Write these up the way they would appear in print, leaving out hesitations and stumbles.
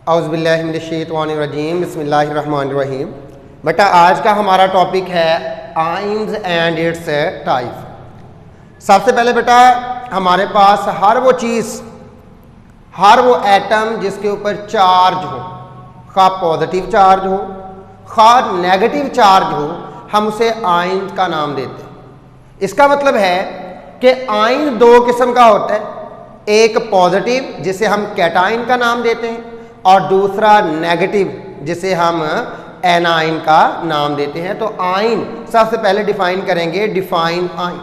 औज़ुबिल्लाहिमिनश्शैतानिर्रजीम बिस्मिल्लाहिर्रहमानिर्रहीम। बेटा आज का हमारा टॉपिक है आयन्स एंड इट्स टाइप। सबसे पहले बेटा हमारे पास हर वो चीज़, हर वो एटम जिसके ऊपर चार्ज हो, खा पॉजिटिव चार्ज हो खा नेगेटिव चार्ज हो, हम उसे आयन का नाम देते हैं। इसका मतलब है कि आयन दो किस्म का होता है, एक पॉजिटिव जिसे हम कैटायन का नाम देते हैं और दूसरा नेगेटिव जिसे हम एनायन का नाम देते हैं। तो आयन सबसे पहले डिफाइन करेंगे, define ion,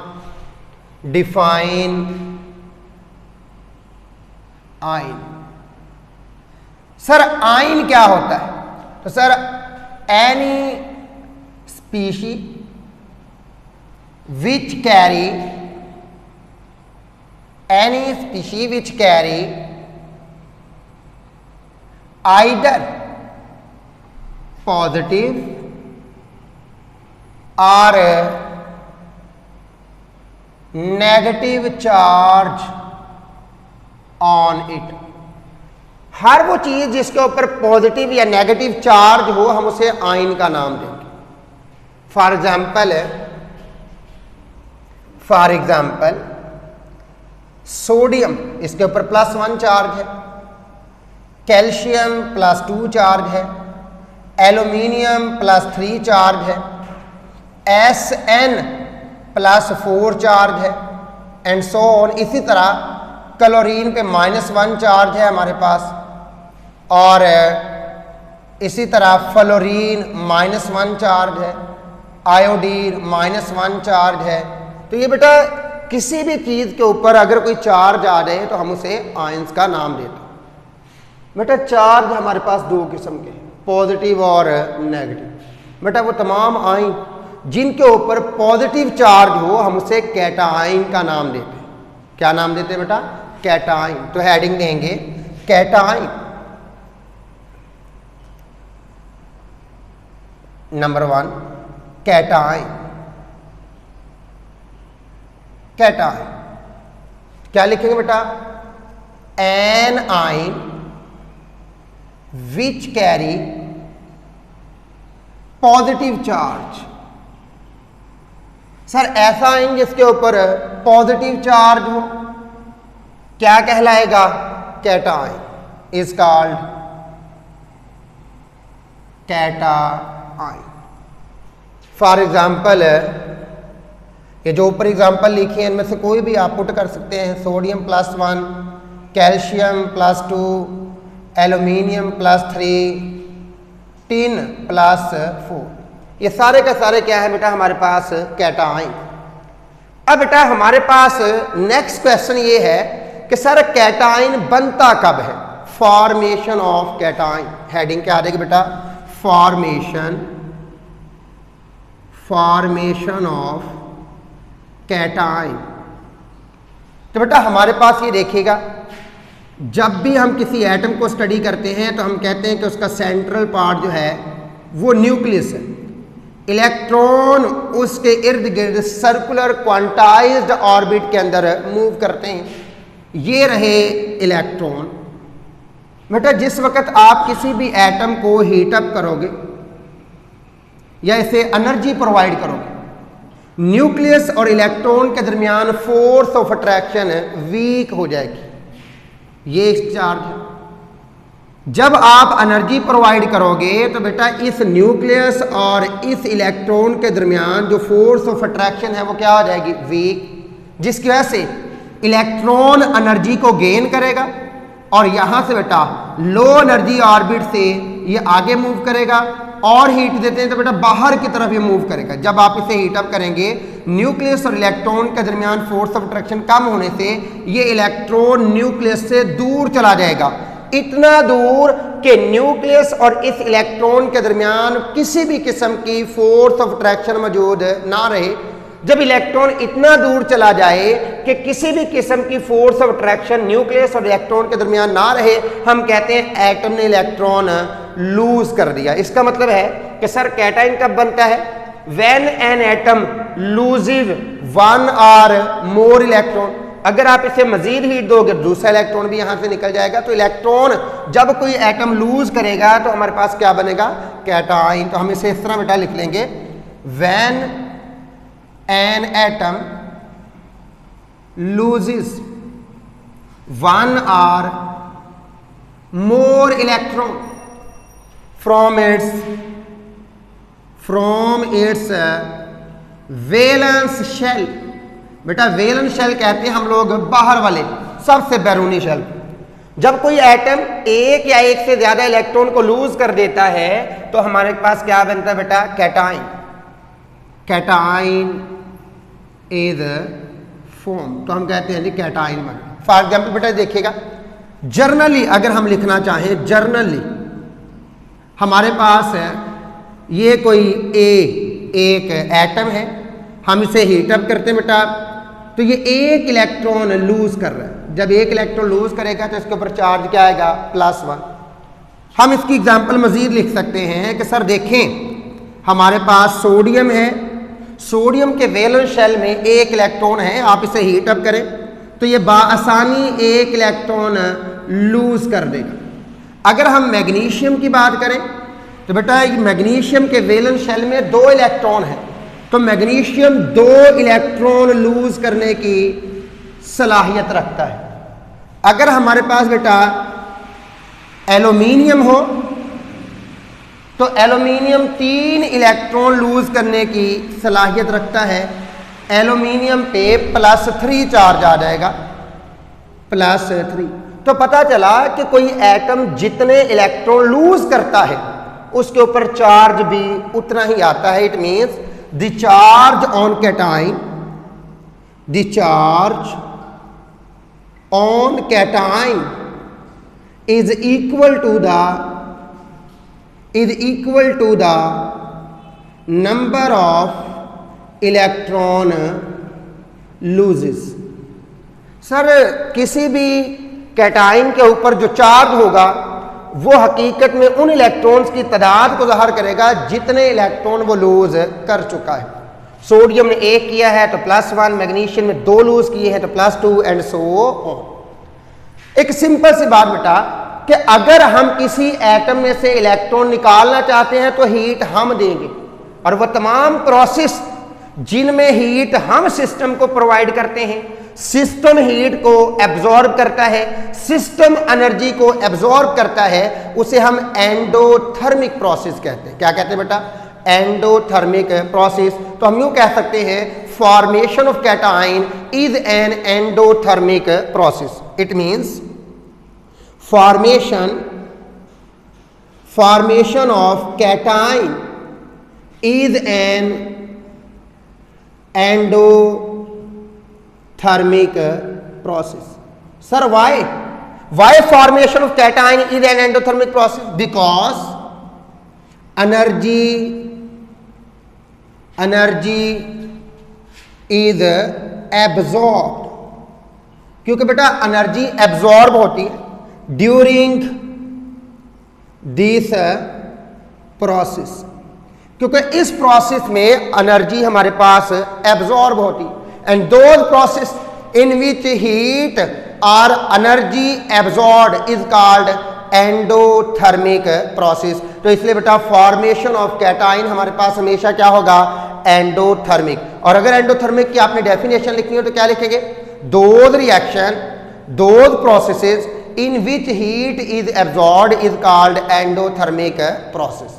define ion. Sir ion क्या होता है? तो sir any species which carry, any species which carry either positive or negative charge on it। हर वो चीज जिसके ऊपर पॉजिटिव या नेगेटिव चार्ज हो, हम उसे आयन का नाम देंगे। फॉर एग्जाम्पल सोडियम, इसके ऊपर +1 चार्ज है, कैल्शियम +2 चार्ज है, एल्यूमिनियम +3 चार्ज है, Sn +4 चार्ज है एंड सो ऑन। इसी तरह क्लोरीन पे -1 चार्ज है हमारे पास, और इसी तरह फ्लोरीन -1 चार्ज है, आयोडीन -1 चार्ज है। तो ये बेटा किसी भी चीज के ऊपर अगर कोई चार्ज आ जाए तो हम उसे आयंस का नाम देते हैं। बेटा चार्ज हमारे पास दो किस्म के हैं, पॉजिटिव और नेगेटिव। बेटा वो तमाम आयन जिनके ऊपर पॉजिटिव चार्ज हो, हम उसे कैटायन का नाम देते हैं। क्या नाम देते हैं बेटा? कैटायन। तो हेडिंग देंगे कैटायन। Number 1 cation. कैटायन क्या लिखेंगे बेटा? An ion which carry positive charge। Sir ऐसा आयन जिसके ऊपर पॉजिटिव चार्ज हो क्या कहलाएगा? Cation is called cation. For example ये जो ऊपर एग्जाम्पल लिखी है इनमें से कोई भी आप पुट कर सकते हैं। सोडियम +1, कैल्शियम +2, एल्यूमिनियम +3, टिन +4, ये सारे का सारे क्या है बेटा हमारे पास? कैटायन। अब बेटा हमारे पास नेक्स्ट क्वेश्चन ये है कि सर कैटायन बनता कब है? Formation of cation. हेडिंग क्या आ जाएगी बेटा? Formation of cation. तो बेटा हमारे पास ये देखिएगा, जब भी हम किसी एटम को स्टडी करते हैं तो हम कहते हैं कि उसका सेंट्रल पार्ट जो है वो न्यूक्लियस है। इलेक्ट्रॉन उसके इर्द गिर्द सर्कुलर क्वांटाइज्ड ऑर्बिट के अंदर मूव करते हैं। ये रहे इलेक्ट्रॉन। बेटा जिस वक्त आप किसी भी एटम को हीटअप करोगे या इसे एनर्जी प्रोवाइड करोगे, न्यूक्लियस और इलेक्ट्रॉन के दरमियान फोर्स ऑफ अट्रैक्शन वीक हो जाएगी। ये एक चार्ज है। जब आप एनर्जी प्रोवाइड करोगे तो बेटा इस न्यूक्लियस और इस इलेक्ट्रॉन के दरमियान जो फोर्स ऑफ अट्रैक्शन है वो क्या हो जाएगी? वीक, जिसकी वजह से इलेक्ट्रॉन एनर्जी को गेन करेगा और यहां से बेटा लो एनर्जी ऑर्बिट से ये आगे मूव करेगा, और हीट देते हैं तो बेटा बाहर की तरफ ये मूव करेगा। जब आप इसे हीटअप करेंगे, न्यूक्लियस और इलेक्ट्रॉन के दरमियान फोर्स ऑफ अट्रैक्शन कम होने से ये इलेक्ट्रॉन न्यूक्लियस से दूर चला जाएगा, इतना दूर कि न्यूक्लियस और इस इलेक्ट्रॉन के दरमियान किसी भी किस्म की फोर्स ऑफ अट्रैक्शन मौजूद ना रहे। जब इलेक्ट्रॉन इतना दूर चला जाए कि किसी भी किस्म की फोर्स ऑफ अट्रैक्शन न्यूक्लियस और इलेक्ट्रॉन के दरमियान ना रहे, हम कहते हैं एटम ने इलेक्ट्रॉन लूज कर दिया। इसका मतलब है कि सर कैटायन कब बनता है? When an atom loses 1 or more electron. अगर आप इसे मजीद हीट दोगे दूसरा इलेक्ट्रॉन भी यहां से निकल जाएगा। तो इलेक्ट्रॉन जब कोई एटम लूज करेगा तो हमारे पास क्या बनेगा, कैटाइन। तो हम इसे इस तरह बेटा लिख लेंगे, when an atom loses one or more electron from its valence shell. बेटा वैलेंस शेल कहते हैं हम लोग बाहर वाले सबसे बैरूनी शेल। जब कोई एटम एक या एक से ज्यादा इलेक्ट्रॉन को लूज कर देता है तो हमारे पास क्या बनता है बेटा, कैटाइन। कैटाइन इज फॉर्म, तो हम कहते हैं जी कैटाइन बन। फॉर एग्जाम्पल बेटा देखिएगा, जर्नली अगर हम लिखना चाहें, जर्नली हमारे पास है ये कोई एक एटम है, हम इसे हीटअप करते हैं बेटा, तो ये एक इलेक्ट्रॉन लूज कर रहा है। जब एक इलेक्ट्रॉन लूज करेगा तो इसके ऊपर चार्ज क्या आएगा, +1। हम इसकी एग्जांपल मजीद लिख सकते हैं कि सर देखें हमारे पास सोडियम है, सोडियम के वैलेंस शेल में एक इलेक्ट्रॉन है, आप इसे हीटअप करें तो ये बाआसानी एक इलेक्ट्रॉन लूज कर देगा। अगर हम मैग्नीशियम की बात करें तो बेटा मैग्नीशियम के वैलेंस शेल में 2 इलेक्ट्रॉन है, तो मैग्नीशियम 2 इलेक्ट्रॉन लूज करने की सलाहियत रखता है। अगर हमारे पास बेटा एल्यूमिनियम हो तो एल्यूमिनियम 3 इलेक्ट्रॉन लूज करने की सलाहियत रखता है। एल्यूमिनियम पे +3 चार्ज आ जाएगा, +3। तो पता चला कि कोई एटम जितने इलेक्ट्रॉन लूज करता है उसके ऊपर चार्ज भी उतना ही आता है। It means the charge on cation, the charge on cation is equal to the number of electron loses। Sir किसी भी कैटाइन के ऊपर जो चार्ज होगा वो हकीकत में उन इलेक्ट्रॉन्स की तादाद को ज़ाहिर करेगा जितने इलेक्ट्रॉन वो लूज कर चुका है। सोडियम ने 1 किया है तो +1, मैग्नीशियम में 2 लूज किए हैं तो +2 एंड सो ऑन। एक सिंपल सी बात बेटा कि अगर हम किसी एटम में से इलेक्ट्रॉन निकालना चाहते हैं तो हीट हम देंगे, और वह तमाम प्रोसेस जिनमें हीट हम सिस्टम को प्रोवाइड करते हैं, सिस्टम हीट को एब्जॉर्ब करता है, सिस्टम एनर्जी को एब्जॉर्ब करता है, उसे हम एंडोथर्मिक प्रोसेस कहते हैं। क्या कहते हैं बेटा, एंडोथर्मिक प्रोसेस। तो हम यूं कह सकते हैं formation of cation is an endothermic process. It means formation of cation is an endothermic process। Sir, why formation of cation is an endothermic process? Because energy is absorbed, क्योंकि बेटा energy absorb होती है during this process, क्योंकि इस process में energy हमारे पास absorb होती है। And those process in which heat or energy absorb is called endothermic process. तो इसलिए बेटा फॉर्मेशन ऑफ कैटाइन हमारे पास हमेशा क्या होगा, एंडोथर्मिक। और अगर एंडोथर्मिक की आपने डेफिनेशन लिखनी हो तो क्या लिखेंगे, those reaction, those processes in which heat is absorbed is called endothermic process।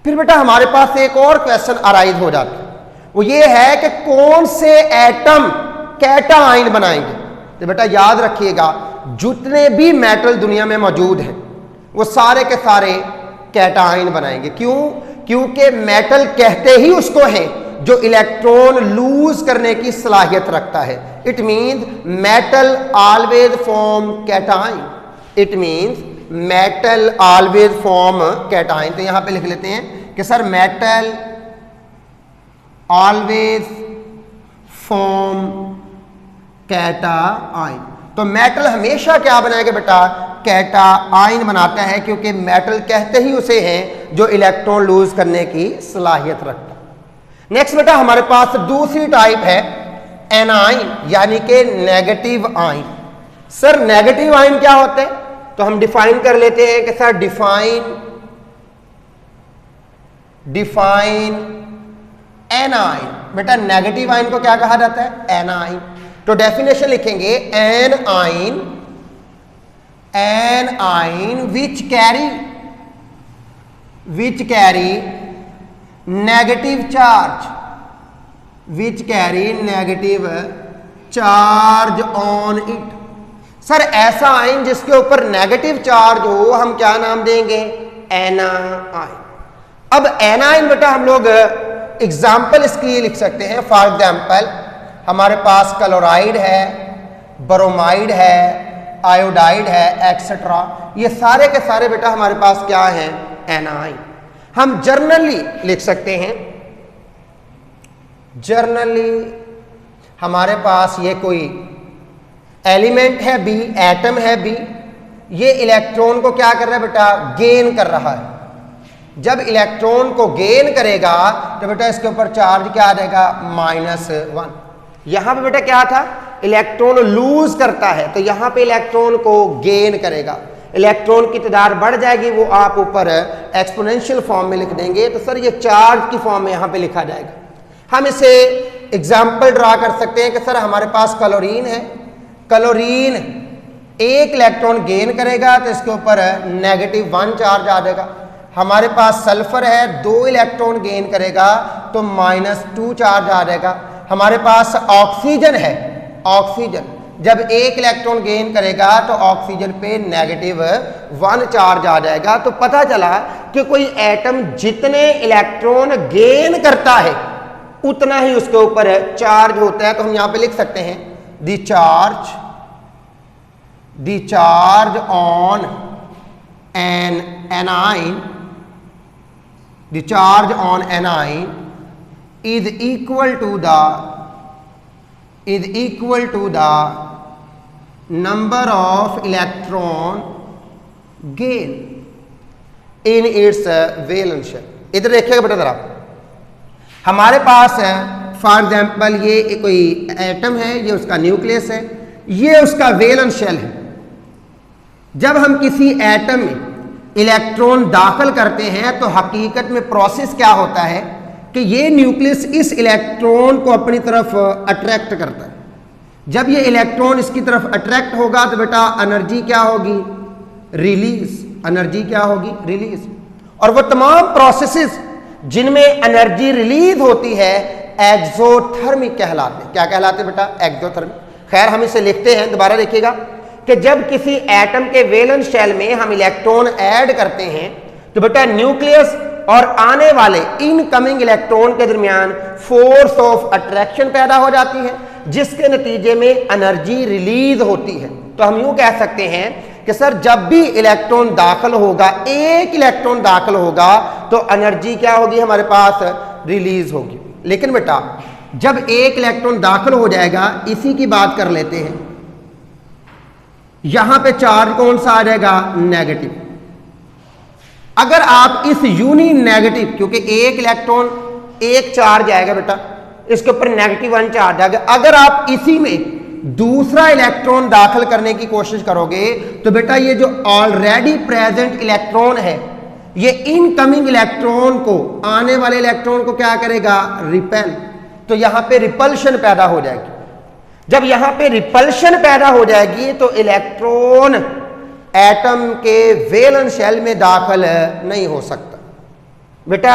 फिर बेटा हमारे पास एक और क्वेश्चन अराइज हो जाता है, वो ये है कि कौन से एटम कैटाइन बनाएंगे। तो बेटा याद रखिएगा जितने भी मेटल दुनिया में मौजूद हैं वो सारे के सारे कैटाइन बनाएंगे। क्यों? क्योंकि मेटल कहते ही उसको हैं जो इलेक्ट्रॉन लूज करने की सलाहियत रखता है। It means metal always form cation, it means metal always form cation. तो यहां पे लिख लेते हैं कि sir metal always form cation. तो मेटल हमेशा क्या बनाएगा बेटा, कैटाइन बनाता है, क्योंकि मेटल कहते ही उसे हैं जो इलेक्ट्रॉन लूज करने की सलाहियत रखता है। नेक्स्ट बेटा हमारे पास दूसरी टाइप है एनाइन यानी कि negative ion. Sir negative ion क्या होते हैं? तो हम डिफाइन कर लेते हैं कि सर डिफाइन एनाइन। बेटा नेगेटिव आयन को क्या कहा जाता है? एनाइन। तो डेफिनेशन लिखेंगे A9 which carry negative charge on it. Sir ऐसा आयन जिसके ऊपर नेगेटिव चार्ज हो हम क्या नाम देंगे? एनाइन। अब एनाइन बेटा हम लोग एग्जाम्पल इसके लिए लिख सकते हैं। फॉर एग्जाम्पल हमारे पास क्लोराइड है, ब्रोमाइड है, आयोडाइड है, एक्सेट्रा। ये सारे के सारे बेटा हमारे पास क्या है? एनाइन। हम जर्नली लिख सकते हैं, जर्नली हमारे पास ये कोई एलिमेंट है बी, एटम है बी, ये इलेक्ट्रॉन को क्या कर रहा है बेटा? गेन कर रहा है। जब इलेक्ट्रॉन को गेन करेगा तो बेटा इसके ऊपर चार्ज क्या आ जाएगा? -1। यहां पे बेटा क्या था? इलेक्ट्रॉन लूज करता है, तो यहां पे इलेक्ट्रॉन को गेन करेगा। इलेक्ट्रॉन की तादाद बढ़ जाएगी, वो आप ऊपर एक्सपोनेंशियल फॉर्म में लिख देंगे, तो सर ये चार्ज की फॉर्म में यहां पे लिखा जाएगा। हम इसे एग्जाम्पल ड्रा कर सकते हैं कि सर हमारे पास क्लोरीन है, क्लोरीन एक इलेक्ट्रॉन गेन करेगा तो इसके ऊपर -1 चार्ज आ जाएगा। हमारे पास सल्फर है, 2 इलेक्ट्रॉन गेन करेगा तो -2 चार्ज आ जाएगा। हमारे पास ऑक्सीजन है, ऑक्सीजन जब एक इलेक्ट्रॉन गेन करेगा तो ऑक्सीजन पे -1 चार्ज आ जाएगा। तो पता चला कि कोई एटम जितने इलेक्ट्रॉन गेन करता है उतना ही उसके ऊपर चार्ज होता है। तो हम यहां पे लिख सकते हैं the charge on an A9, the charge on A9 is equal to the number of electron gain in its valence shell। इधर देखिएगा बेटा जरा, हमारे पास है फॉर एग्जाम्पल ये कोई एटम है, ये उसका न्यूक्लियस है, ये उसका वैलेंस शेल है। जब हम किसी एटम में इलेक्ट्रॉन दाखिल करते हैं तो हकीकत में प्रोसेस क्या होता है कि ये न्यूक्लियस इस इलेक्ट्रॉन को अपनी तरफ अट्रैक्ट करता है। जब ये इलेक्ट्रॉन इसकी तरफ अट्रैक्ट होगा तो बेटा एनर्जी क्या होगी? रिलीज। एनर्जी क्या होगी? रिलीज। और वो तमाम प्रोसेसेस जिनमें एनर्जी रिलीज होती है एक्सोथर्मिक कहलाते हैं। क्या कहलाते हैं बेटा? एक्सोथर्मिक। खैर हम इसे लिखते हैं, दोबारा देखिएगा कि जब किसी एटम के वैलेंस शेल में हम इलेक्ट्रॉन ऐड करते हैं तो बेटा न्यूक्लियस और आने वाले इनकमिंग इलेक्ट्रॉन के दरमियान फोर्स ऑफ अट्रैक्शन पैदा हो जाती है, जिसके नतीजे में एनर्जी रिलीज होती है। तो हम यूं कह सकते हैं कि सर जब भी इलेक्ट्रॉन दाखिल होगा, एक इलेक्ट्रॉन दाखिल होगा तो एनर्जी क्या होगी? हमारे पास रिलीज होगी। लेकिन बेटा जब एक इलेक्ट्रॉन दाखिल हो जाएगा, इसी की बात कर लेते हैं, यहां पे चार्ज कौन सा आ जाएगा? नेगेटिव। अगर आप इस यूनी नेगेटिव, क्योंकि एक इलेक्ट्रॉन एक चार्ज आएगा बेटा, इसके ऊपर -1 चार्ज आएगा, अगर आप इसी में दूसरा इलेक्ट्रॉन दाखिल करने की कोशिश करोगे तो बेटा ये जो ऑलरेडी प्रेजेंट इलेक्ट्रॉन है ये इनकमिंग इलेक्ट्रॉन को, आने वाले इलेक्ट्रॉन को क्या करेगा? रिपेल। तो यहां पे रिपल्शन पैदा हो जाएगी। जब यहां पे रिपल्शन पैदा हो जाएगी तो इलेक्ट्रॉन एटम के वैलेंस शेल में दाखिल नहीं हो सकता। बेटा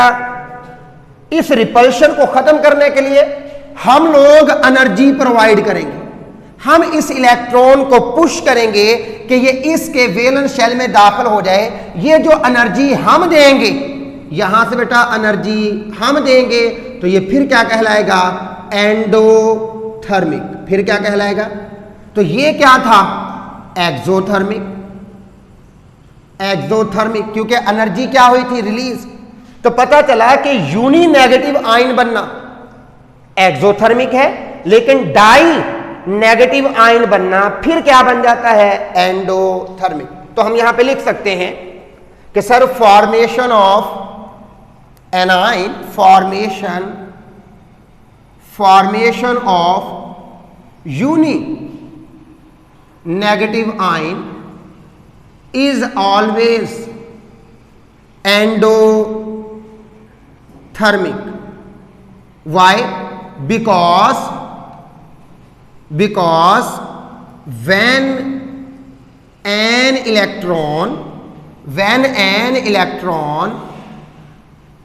इस रिपल्शन को खत्म करने के लिए हम लोग एनर्जी प्रोवाइड करेंगे। हम इस इलेक्ट्रॉन को पुश करेंगे कि ये इसके वैलेंस शेल में दाखिल हो जाए। ये जो एनर्जी हम देंगे, यहां से बेटा एनर्जी हम देंगे तो ये फिर क्या कहलाएगा? एंडोथर्मिक। फिर क्या कहलाएगा? तो ये क्या था? एक्सोथर्मिक। एक्सोथर्मिक क्योंकि एनर्जी क्या हुई थी? रिलीज। तो पता चला कि यूनी नेगेटिव आयन बनना एक्सोथर्मिक है, लेकिन डाई नेगेटिव आयन बनना फिर क्या बन जाता है? एंडोथर्मिक। तो हम यहां पे लिख सकते हैं कि sir formation of anion, formation of uni negative ion is always endothermic. Why? because when an electron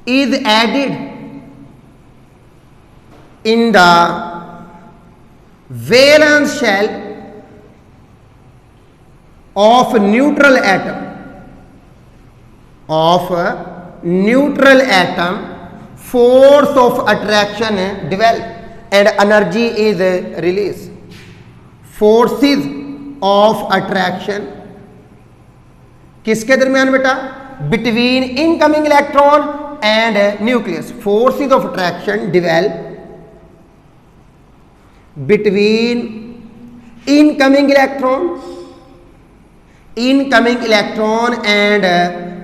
is added in the valence shell of neutral atom, force of attraction develop and energy is released. Forces of attraction किसके दरमियान बेटा? Between incoming electron and nucleus. Forces of attraction develop between incoming electron and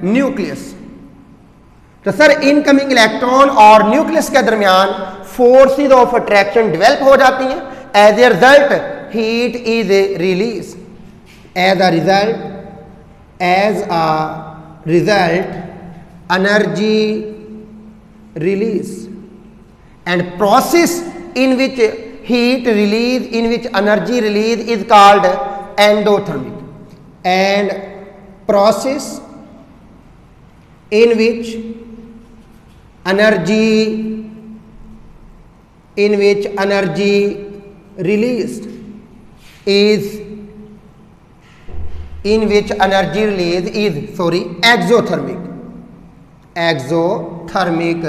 nucleus. तो sir incoming electron और nucleus के दरमियान forces of attraction develop हो जाती हैं. As a result heat is release. As a result energy release, and process in which heat release, in which energy release is called endothermic. And process in which energy released is exothermic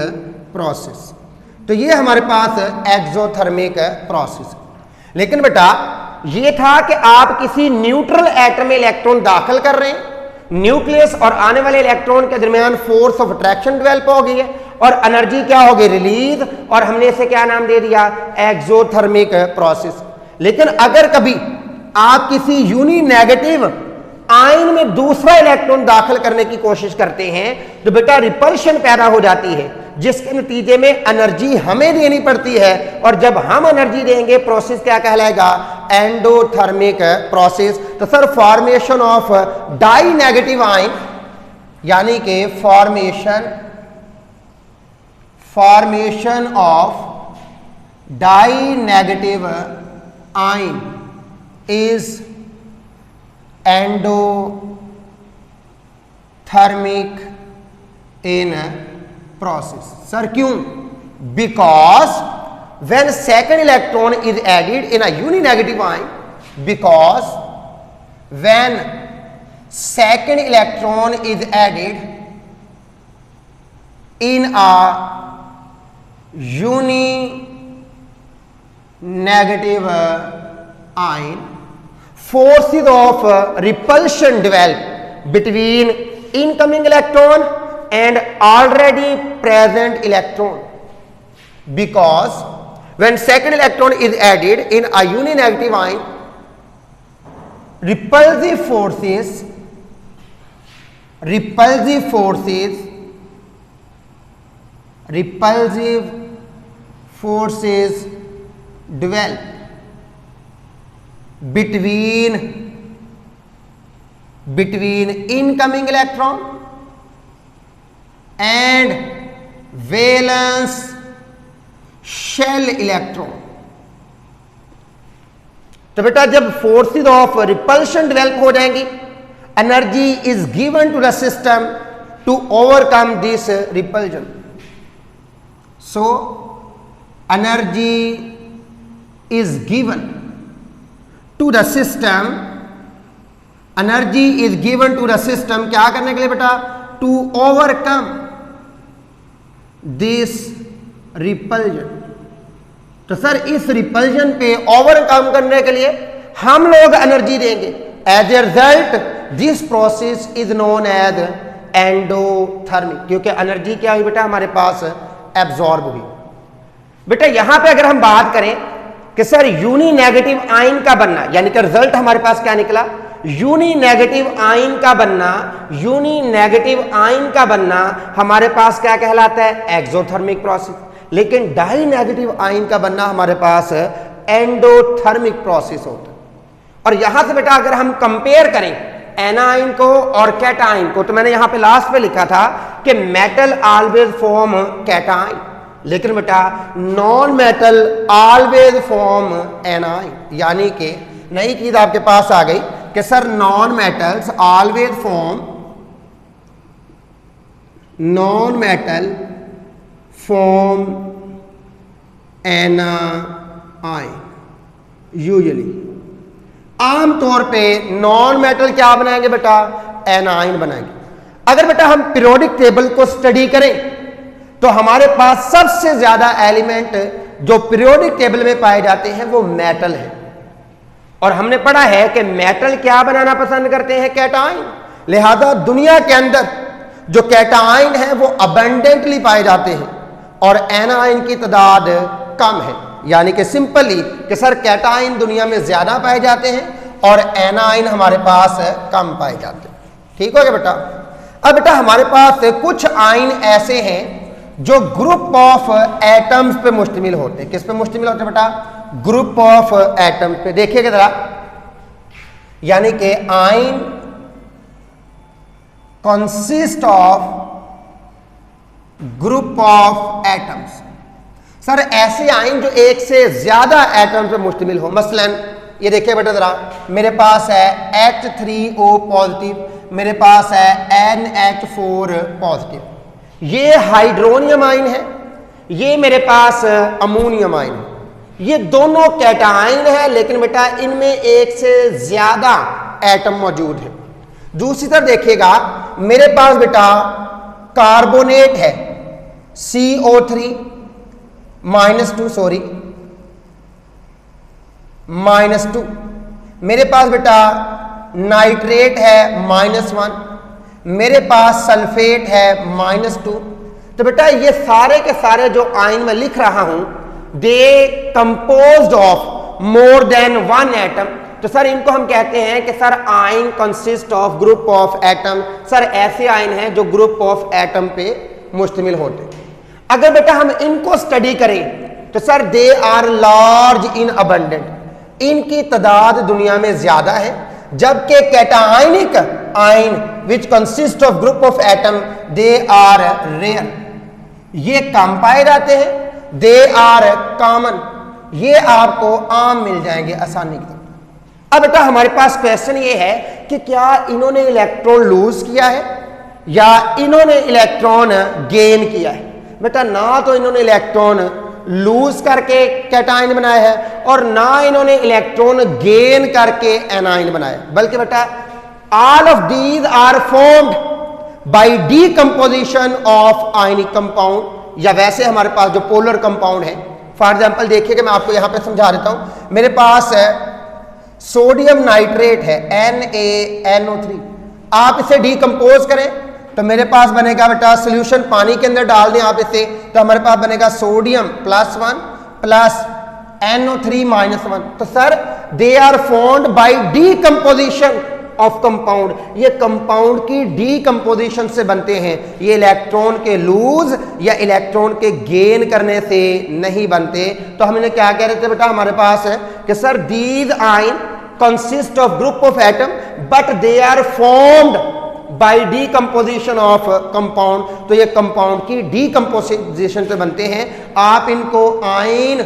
process. तो ये हमारे पास exothermic process. लेकिन बेटा ये था कि आप किसी न्यूट्रल एटम में इलेक्ट्रॉन दाखिल कर रहे हैं, न्यूक्लियस और आने वाले इलेक्ट्रॉन के दरमियान फोर्स ऑफ अट्रैक्शन डेवलप हो गई है और एनर्जी क्या हो गई? रिलीज. और हमने इसे क्या नाम दे दिया? Exothermic process. लेकिन अगर कभी आप किसी यूनी नेगेटिव आयन में दूसरा इलेक्ट्रॉन दाखिल करने की कोशिश करते हैं तो बेटा रिपल्शन पैदा हो जाती है, जिसके नतीजे में एनर्जी हमें देनी पड़ती है. और जब हम एनर्जी देंगे प्रोसेस क्या कहलाएगा? Endothermic process. तो sir formation of di negative ion, यानी कि formation of di negative ion is endothermic in process. Sir, क्यों? Because when second electron is added in a uninegative ion, because when second electron is added in a uninegative ion, forces of repulsion develop between incoming electron and already present electron. Because when second electron is added in a uninegative ion, repulsive forces develop between incoming electron and valence shell electron. तो बेटा जब forces of repulsion develop हो जाएंगी, energy is given to the system to overcome this repulsion. So energy is given to the system, energy is given to the system क्या करने के लिए बेटा? To overcome this repulsion. तो sir इस repulsion पे ओवरकम करने के लिए हम लोग एनर्जी देंगे. As a result this process is known as endothermic, क्योंकि एनर्जी क्या हुई बेटा? हमारे पास एब्जॉर्ब हुई. बेटा यहां पे अगर हम बात करें कि सर यूनी नेगेटिव आयन का बनना, यानी कि रिजल्ट हमारे पास क्या निकला? यूनी नेगेटिव आयन का बनना. यूनी नेगेटिव आयन का बनना हमारे पास क्या कहलाता है? Exothermic process. लेकिन डाई नेगेटिव आयन का बनना हमारे पास एंडोथर्मिक प्रोसेस होता है। और यहां से बेटा अगर हम कंपेयर करें एनाइन को और कैटाइन को, तो मैंने यहां पे लास्ट में लिखा था कि मेटल ऑलवेज फॉर्म कैटाइन, लेकिन बेटा non metal always form A9. यानी कि नई चीज आपके पास आ गई कि sir non metals always form A9 usually. आमतौर पे नॉन मेटल क्या बनाएंगे बेटा, एनाइन बनाएंगे। अगर बेटा हम पीरियोडिक टेबल को स्टडी करें तो हमारे पास सबसे ज्यादा एलिमेंट जो पीरियोडिक टेबल में पाए जाते हैं वो मेटल है। और हमने पढ़ा है कि मेटल क्या बनाना पसंद करते हैं, कैटाइन। लिहाजा दुनिया के अंदर जो कैटाइन है वो अबंडेंटली पाए जाते हैं और एनाइन की तादाद कम है। यानी कि सिंपली कि सर कैटाइन दुनिया में ज्यादा पाए जाते हैं और एनाइन हमारे पास कम पाए जाते हैं। ठीक हो गया बेटा। अब बेटा हमारे पास कुछ आयन ऐसे हैं जो ग्रुप ऑफ एटम्स पे मुश्तमिल होते हैं। किस पे मुश्तमिल होते हैं बेटा, ग्रुप ऑफ एटम्स पे। देखिएगा जरा, यानी कि ion consist of group of atoms. Sir ऐसे आयन जो एक से ज्यादा एटम पे मुश्तमिल हो। मसलन ये देखिए बेटा जरा, मेरे पास है H3O पॉजिटिव, मेरे पास है NH4 पॉजिटिव, ये हाइड्रोनियम आयन है, ये मेरे पास अमोनियम आयन है। ये दोनों कैटायन है, लेकिन बेटा इनमें एक से ज्यादा एटम मौजूद है। दूसरी तरफ देखिएगा, मेरे पास बेटा कार्बोनेट है CO3 -2, मेरे पास बेटा नाइट्रेट है -1, मेरे पास सल्फेट है -2। तो बेटा ये सारे के सारे जो आयन मैं लिख रहा हूं they composed of more than one atom. तो सर इनको हम कहते हैं कि sir ion consist of group of atom. Sir ऐसे आयन हैं जो ग्रुप ऑफ एटम पे मुश्तमिल होते हैं। अगर बेटा हम इनको स्टडी करें तो sir they are large in abundant, इनकी तादाद दुनिया में ज्यादा है। जबकि cationic ion which consist of group of atom they are rare, ये कम पाए जाते हैं। दे आर कॉमन, ये आपको आम मिल जाएंगे आसानी से। अब बेटा हमारे पास क्वेश्चन ये है कि क्या इन्होंने इलेक्ट्रॉन लूज किया है या इन्होंने इलेक्ट्रॉन गेन किया है। बेटा ना तो इन्होंने इलेक्ट्रॉन लूज करके कैटायन बनाया है और ना इन्होंने इलेक्ट्रॉन गेन करके एनायन बनाया, बल्कि बेटा all of these are formed by decomposition of ionic compound, या वैसे हमारे पास जो पोलर कंपाउंड है। फॉर एग्जांपल देखिए, मैं आपको यहां पे समझा देता हूं। मेरे पास है सोडियम नाइट्रेट है NaNO3, आप इसे डीकंपोज करें तो मेरे पास बनेगा बेटा सोल्यूशन, पानी के अंदर डाल दें आप इसे, तो हमारे पास बनेगा सोडियम +1 प्लस NO3 -1। तो sir they are formed by decomposition of compound, ये कंपाउंड की डीकंपोजिशन से बनते हैं। ये इलेक्ट्रॉन के लूज या इलेक्ट्रॉन के गेन करने से नहीं बनते। तो हमने क्या कह रहे थे बेटा, हमारे पास है कि sir these ion consist of group of atom but they are formed by decomposition of compound. तो ये कंपाउंड की डीकंपोजिशन से बनते हैं। आप इनको ion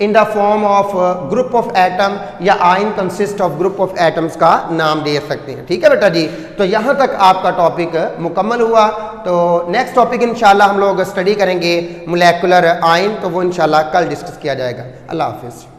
in the form of group of atom या ion consist of group of atoms का नाम दे सकते हैं। ठीक है बेटा जी। तो यहां तक आपका टॉपिक मुकम्मल हुआ। तो नेक्स्ट टॉपिक इंशाल्लाह हम लोग स्टडी करेंगे मोलेकुलर आयन, तो वो इंशाल्लाह कल डिस्कस किया जाएगा। अल्लाह हाफिज।